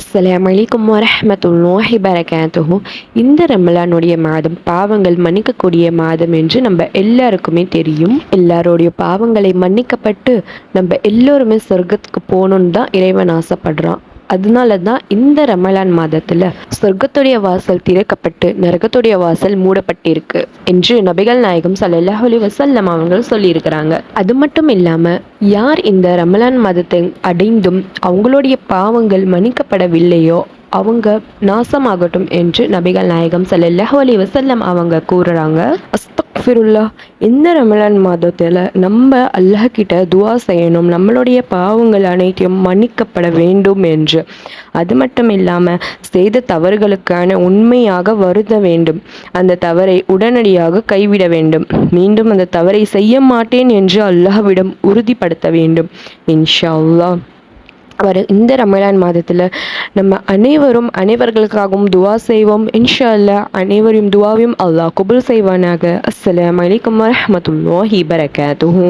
அஸ்ஸலாமு அலைக்கும் வரஹ்மத்துல்லாஹி பரகாத்துஹு. இந்த ரமலானுடைய மாதம் பாவங்கள் மன்னிக்கக்கூடிய மாதம் என்று நம்ம எல்லாருக்குமே தெரியும். எல்லாருடைய பாவங்களை மன்னிக்கப்பட்டு நம்ம எல்லோருமே சொர்க்கத்துக்கு போகணுன்னு தான் இறைவன் ஆசைப்படுறான். அதனால தான் இந்த ரமலான் மாதத்தில் சொர்க்கத்துடைய வாசல் திறக்கப்பட்டு நரகத்துடைய வாசல் மூடப்பட்டிருக்கு என்று நபிகள் நாயகம் ஸல்லல்லாஹு அலைஹி வஸல்லம் அவர்கள் சொல்லியிருக்கிறாங்க. அது மட்டும் இல்லாமல் யார் இந்த ரமலான் மாதத்தை அடைந்தும் அவங்களுடைய பாவங்கள் மன்னிக்கப்படவில்லையோ அவங்க நாசமாகட்டும் என்று நபிகள் நாயகம் ஸல்லல்லாஹு அலைஹி வஸல்லம் அவங்க கூறுறாங்க. அஸ்தக்ஃபிருல்லாஹ். இந்த ரமலான் மாதத்தில் நம்ம அல்லாஹ் கிட்ட துவா செய்யணும், நம்மளுடைய பாவங்கள் அனைத்தையும் மன்னிக்கப்பட வேண்டும் என்று. அது மட்டும் இல்லாமல் செய்த தவறுகளுக்கான உண்மையாக வருந்த வேண்டும், அந்த தவறை உடனடியாக கைவிட வேண்டும், மீண்டும் அந்த தவறை செய்ய மாட்டேன் என்று அல்லாஹ்விடம் உறுதிப்படுத்த வேண்டும். இன்ஷா அல்லாஹ் இந்த ரமலான் மாதத்தில் நம்ம அனைவர்களுக்காகவும் துவா செய்வோம். இன்ஷா அல்லாஹ் அனைவரையும் துவாவையும் அல்லாஹ் கபூல் செய்வானாக. அஸ்ஸலாமு அலைக்கும் வரஹ்மத்துல்லாஹி பரகாத்துஹு.